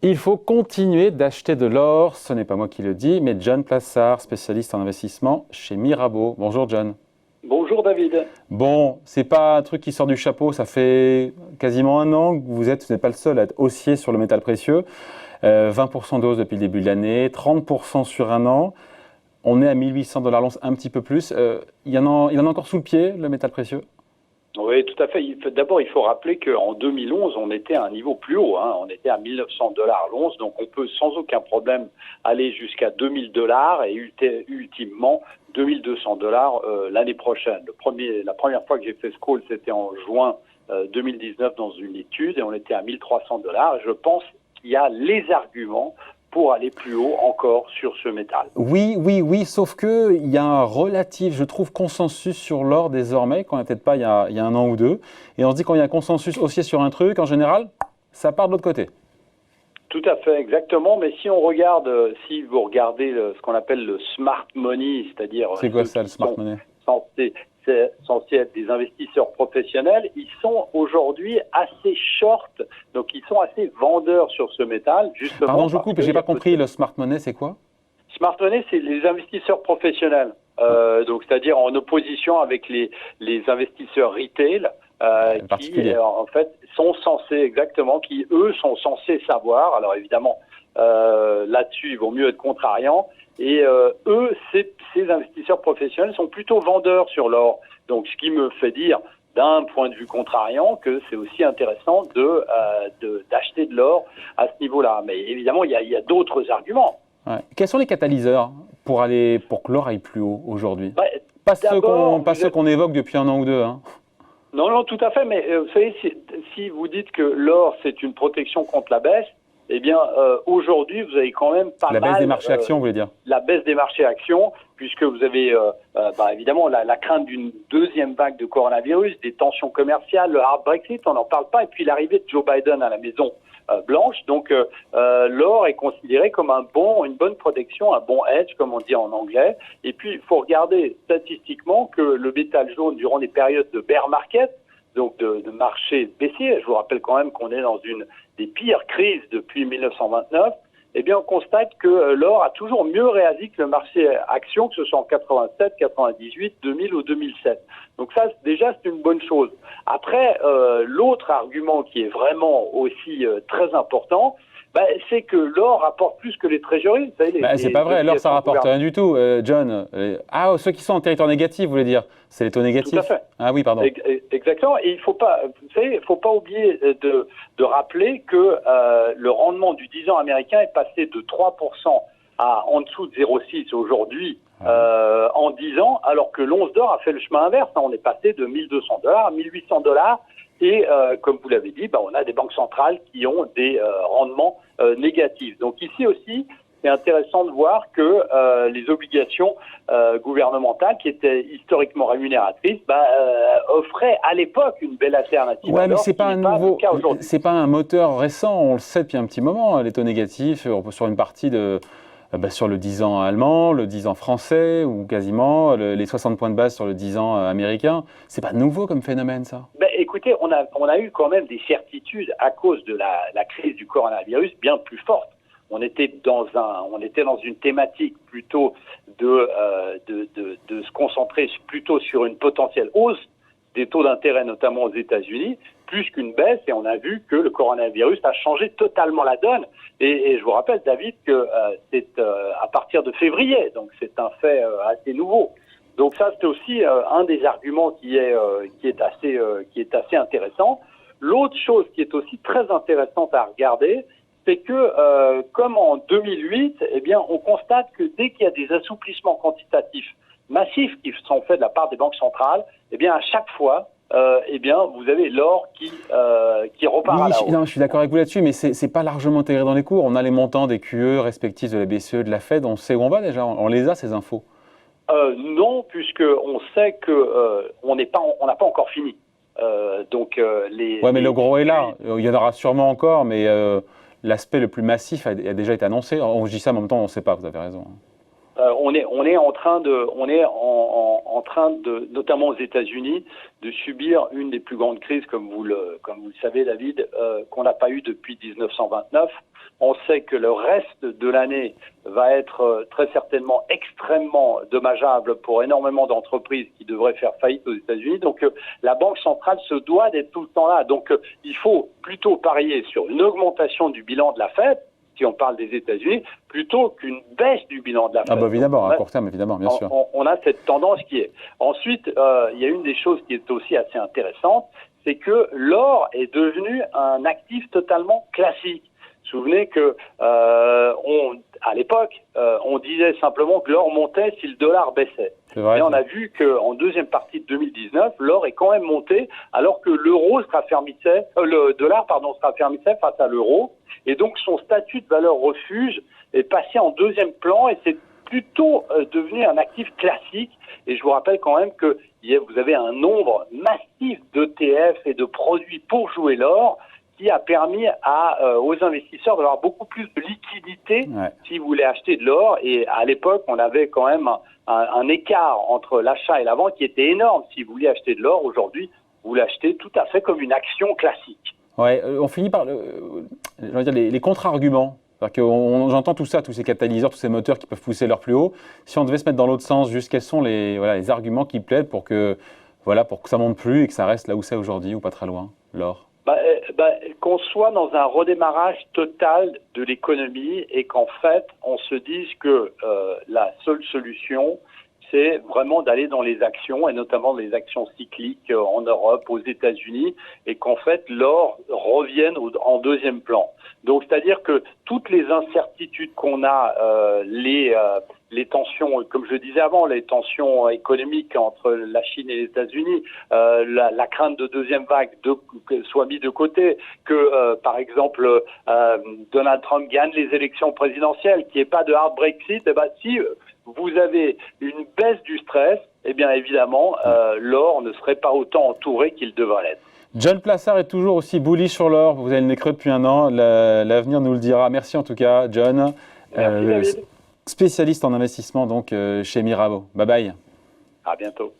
Il faut continuer d'acheter de l'or, ce n'est pas moi qui le dis, mais John Plassard, spécialiste en investissement chez Mirabeau. Bonjour John. Bonjour David. Bon, c'est pas un truc qui sort du chapeau, ça fait quasiment un an que vous n'êtes pas le seul à être haussier sur le métal précieux. 20% de hausse depuis le début de l'année, 30% sur un an. On est à 1800 $ l'once, un petit peu plus. Il en a encore sous le pied, le métal précieux? Oui, tout à fait. D'abord, il faut rappeler qu'en 2011, on était à un niveau plus haut. On était à 1900 $ l'once, donc on peut sans aucun problème aller jusqu'à 2000 $ et ultimement 2200 $ l'année prochaine. La première fois que j'ai fait ce call, c'était en juin 2019 dans une étude et on était à 1300 $. Je pense qu'il y a les arguments pour aller plus haut encore sur ce métal. Oui, sauf qu'il y a un relatif, je trouve, consensus sur l'or désormais, qu'on n'a peut-être pas il y a un an ou deux. Et on se dit quand il y a un consensus haussier sur un truc, en général, ça part de l'autre côté. Tout à fait, exactement. Mais si on regarde, si vous regardez ce qu'on appelle le smart money, c'est-à-dire... C'est quoi ça, le smart money? C'est censé être des investisseurs professionnels, ils sont aujourd'hui assez short, donc ils sont assez vendeurs sur ce métal, justement. Pardon, je vous coupe, j'ai pas compris, le smart money, c'est quoi? Smart money, c'est les investisseurs professionnels, donc c'est-à-dire en opposition avec les investisseurs retail, qui en fait sont censés, exactement, qui eux sont censés savoir, alors évidemment là-dessus il vaut mieux être contrariant, et eux, ces investisseurs professionnels sont plutôt vendeurs sur l'or. Donc, ce qui me fait dire, d'un point de vue contrariant, que c'est aussi intéressant d'acheter de l'or à ce niveau-là. Mais évidemment, il y a d'autres arguments. Ouais. Quels sont les catalyseurs pour que l'or aille plus haut aujourd'hui? Pas ceux qu'on évoque depuis un an ou deux. Hein. Non, tout à fait. Mais vous savez, si vous dites que l'or, c'est une protection contre la baisse, eh bien, aujourd'hui, vous avez quand même pas mal... La baisse des marchés actions, vous voulez dire? La baisse des marchés actions, puisque vous avez évidemment la crainte d'une deuxième vague de coronavirus, des tensions commerciales, le hard Brexit, on n'en parle pas, et puis l'arrivée de Joe Biden à la Maison Blanche. Donc, l'or est considéré comme une bonne protection, un bon hedge, comme on dit en anglais. Et puis, il faut regarder statistiquement que le métal jaune, durant les périodes de bear market, donc de marché baissier, je vous rappelle quand même qu'on est dans une des pires crises depuis 1929, eh bien on constate que l'or a toujours mieux réagi que le marché action, que ce soit en 87, 98, 2000 ou 2007. Donc ça, déjà, c'est une bonne chose. Après, l'autre argument qui est vraiment aussi très important, c'est que l'or rapporte plus que les trésoreries. C'est pas vrai, l'or ça rapporte rien du tout, John. Ceux qui sont en territoire négatif, vous voulez dire? C'est les taux négatifs? Tout à fait. Ah oui, pardon. Exactement. Et il faut pas oublier de rappeler que le rendement du 10 ans américain est passé de 3% à en dessous de 0,6 aujourd'hui en 10 ans, alors que l'once d'or a fait le chemin inverse. On est passé de 1200 $ à 1800 $. Et comme vous l'avez dit, on a des banques centrales qui ont des rendements négatifs. Donc ici aussi, c'est intéressant de voir que les obligations gouvernementales, qui étaient historiquement rémunératrices, offraient à l'époque une belle alternative. Ouais, mais c'est pas c'est pas un moteur récent. On le sait depuis un petit moment. Les taux négatifs sur une partie sur le 10 ans allemand, le 10 ans français ou quasiment les 60 points de base sur le 10 ans américain. C'est pas nouveau comme phénomène, ça? Écoutez, on a eu quand même des certitudes à cause de la crise du coronavirus bien plus fortes. On était dans une thématique plutôt de se concentrer plutôt sur une potentielle hausse des taux d'intérêt, notamment aux États-Unis, plus qu'une baisse, et on a vu que le coronavirus a changé totalement la donne. Et je vous rappelle, David, que c'est à partir de février, donc c'est un fait assez nouveau. Donc ça, c'est aussi un des arguments qui est assez intéressant. L'autre chose qui est aussi très intéressante à regarder, c'est que comme en 2008, eh bien, on constate que dès qu'il y a des assouplissements quantitatifs massifs qui sont faits de la part des banques centrales, eh bien, à chaque fois, vous avez l'or qui repart à la hausse. Je suis d'accord avec vous là-dessus, mais c'est pas largement intégré dans les cours. On a les montants des QE respectifs de la BCE, de la Fed, on sait où on va déjà, on les a ces infos. Non, puisque on sait que on n'a pas encore fini. Mais le gros est là. Il y en aura sûrement encore, mais l'aspect le plus massif a déjà été annoncé. On dit ça, en même temps, on ne sait pas. Vous avez raison. on est en train de, notamment aux États-Unis, de subir une des plus grandes crises, comme vous le savez, David, qu'on n'a pas eu depuis 1929. On sait que le reste de l'année va être très certainement extrêmement dommageable pour énormément d'entreprises qui devraient faire faillite aux États-Unis. Donc la Banque centrale se doit d'être tout le temps là. Donc il faut plutôt parier sur une augmentation du bilan de la Fed, si on parle des États-Unis, plutôt qu'une baisse du bilan de la Fed. Ah bah évidemment, à court terme, évidemment, bien sûr. On a cette tendance qui est. Ensuite, il y a une des choses qui est aussi assez intéressante, c'est que l'or est devenu un actif totalement classique. Vous vous souvenez que à l'époque, on disait simplement que l'or montait si le dollar baissait. Vrai, et on a vu qu'en deuxième partie de 2019, l'or est quand même monté, alors que le dollar se raffermissait face à l'euro, et donc son statut de valeur refuge est passé en deuxième plan, et c'est plutôt devenu un actif classique. Et je vous rappelle quand même que vous avez un nombre massif d'ETF et de produits pour jouer l'or, qui a permis aux investisseurs d'avoir beaucoup plus de liquidité s'ils voulaient acheter de l'or. Et à l'époque, on avait quand même un écart entre l'achat et la vente qui était énorme. Si vous vouliez acheter de l'or, aujourd'hui, vous l'achetez tout à fait comme une action classique. Ouais, on finit par les contre-arguments. J'entends tout ça, tous ces catalyseurs, tous ces moteurs qui peuvent pousser l'or plus haut. Si on devait se mettre dans l'autre sens, juste quels sont les arguments qui plaident pour que ça monte plus et que ça reste là où c'est aujourd'hui ou pas très loin, l'or? Qu'on soit dans un redémarrage total de l'économie et qu'en fait, on se dise que la seule solution, c'est vraiment d'aller dans les actions, et notamment les actions cycliques en Europe, aux États-Unis, et qu'en fait, l'or revienne en deuxième plan. Donc, c'est-à-dire que toutes les incertitudes qu'on a, les tensions, comme je disais avant, les tensions économiques entre la Chine et les États-Unis, la crainte de deuxième vague soit mise de côté, que par exemple Donald Trump gagne les élections présidentielles, qu'il n'y ait pas de hard Brexit, si vous avez une baisse du stress, eh bien évidemment, l'or ne serait pas autant entouré qu'il devrait l'être. John Plassard est toujours aussi bullish sur l'or. Vous avez le nez creux depuis un an. L'avenir nous le dira. Merci en tout cas, John. Merci, David. Spécialiste en investissement donc chez Mirabaud. Bye bye. À bientôt.